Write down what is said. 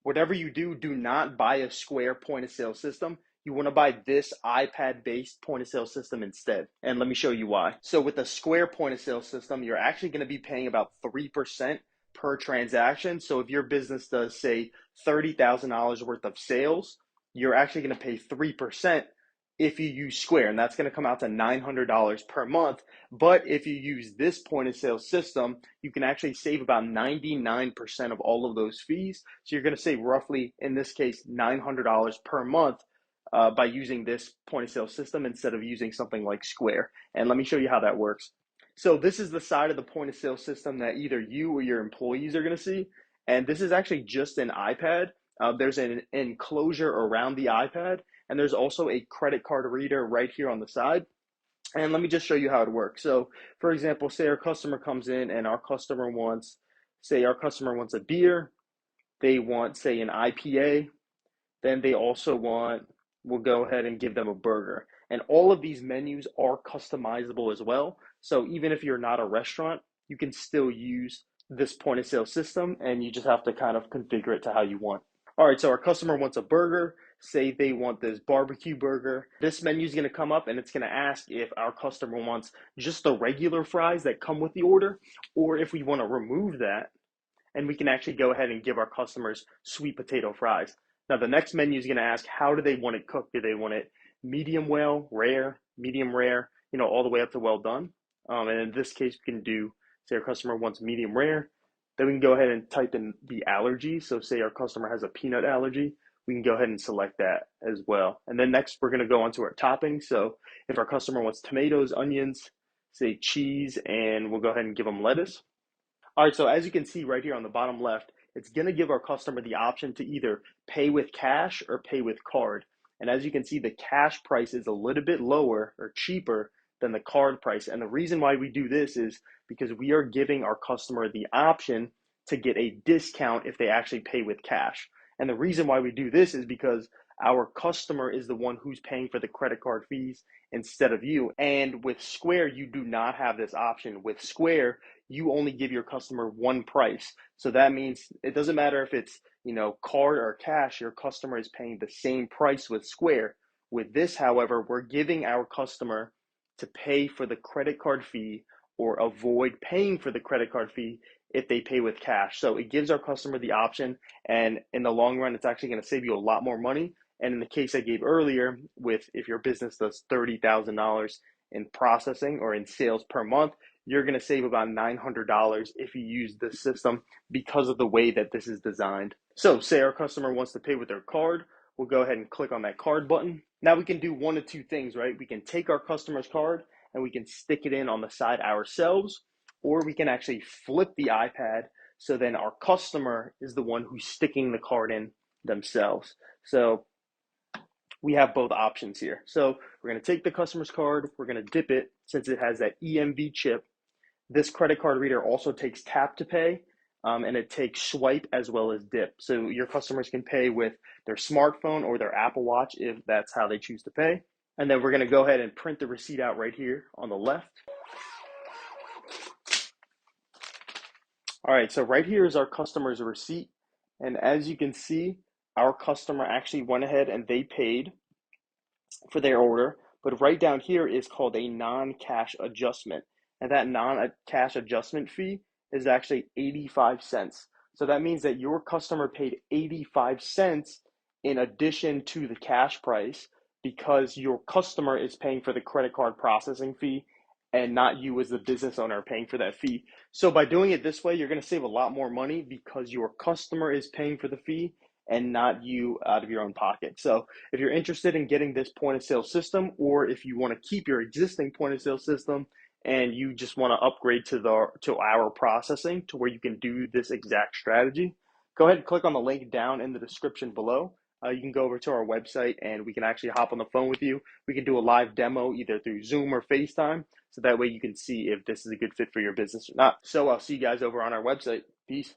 whatever you do, do not buy a Square point of sale system. You want to buy this iPad based point of sale system instead. And let me show you why. So with the Square point of sale system, you're actually going to be paying about 3% per transaction. So if your business does say $30,000 worth of sales, you're actually going to pay 3% if you use Square, and that's going to come out to $900 per month. But if you use this point of sale system, you can actually save about 99% of all of those fees. So you're going to save roughly, in this case, $900 per month by using this point of sale system instead of using something like Square. And let me show you how that works. So this is the side of the point of sale system that either you or your employees are going to see. And this is actually just an iPad. There's an enclosure around the iPad, and there's also a credit card reader right here on the side. And let me just show you how it works. So for example, say our customer comes in and our customer wants a beer, they want, say, an IPA, then they also want, we'll go ahead and give them a burger. And all of these menus are customizable as well. So even if you're not a restaurant, you can still use this point of sale system, and you just have to kind of configure it to how you want. All right, so our customer wants a burger. Say they want this barbecue burger. This menu is going to come up and it's going to ask if our customer wants just the regular fries that come with the order, or if we want to remove that, and we can actually go ahead and give our customers sweet potato fries. Now, the next menu is going to ask, how do they want it cooked? Do they want it medium well, rare, medium rare, all the way up to well done? And in this case, we can do, say our customer wants medium rare. Then we can go ahead and type in the allergy. So say our customer has a peanut allergy, we can go ahead and select that as well. And then next, we're going to go on to our toppings. So if our customer wants tomatoes, onions, say cheese, and we'll go ahead and give them lettuce. All right, so as you can see right here on the bottom left, it's going to give our customer the option to either pay with cash or pay with card. And as you can see, the cash price is a little bit lower or cheaper than the card price. And the reason why we do this is because we are giving our customer the option to get a discount if they actually pay with cash. And the reason why we do this is because our customer is the one who's paying for the credit card fees instead of you. And with Square, you do not have this option. With Square, you only give your customer one price. So that means it doesn't matter if it's, card or cash, your customer is paying the same price with Square. With this, however, we're giving our customer to pay for the credit card fee or avoid paying for the credit card fee if they pay with cash. So it gives our customer the option, and in the long run, it's actually going to save you a lot more money. And in the case I gave earlier, with if your business does $30,000 in processing or in sales per month, you're going to save about $900 if you use this system because of the way that this is designed. So say our customer wants to pay with their card, we'll go ahead and click on that card button. Now we can do one of two things, right? We can take our customer's card and we can stick it in on the side ourselves, or we can actually flip the iPad so then our customer is the one who's sticking the card in themselves. So we have both options here. So we're going to take the customer's card, we're going to dip it since it has that EMV chip. This credit card reader also takes tap to pay, and it takes swipe as well as dip. So your customers can pay with their smartphone or their Apple Watch if that's how they choose to pay. And then we're going to go ahead and print the receipt out right here on the left. All right, so right here is our customer's receipt. And as you can see, our customer actually went ahead and they paid for their order. But right down here is called a non-cash adjustment. And that non-cash adjustment fee is actually 85 cents. So that means that your customer paid 85 cents in addition to the cash price because your customer is paying for the credit card processing fee and not you as the business owner paying for that fee. So by doing it this way, you're going to save a lot more money because your customer is paying for the fee and not you out of your own pocket. So if you're interested in getting this point of sale system, or if you want to keep your existing point of sale system and you just want to upgrade to our processing to where you can do this exact strategy, go ahead and click on the link down in the description below. You can go over to our website and we can actually hop on the phone with you. We can do a live demo either through Zoom or FaceTime, so that way you can see if this is a good fit for your business or not. So I'll see you guys over on our website. Peace.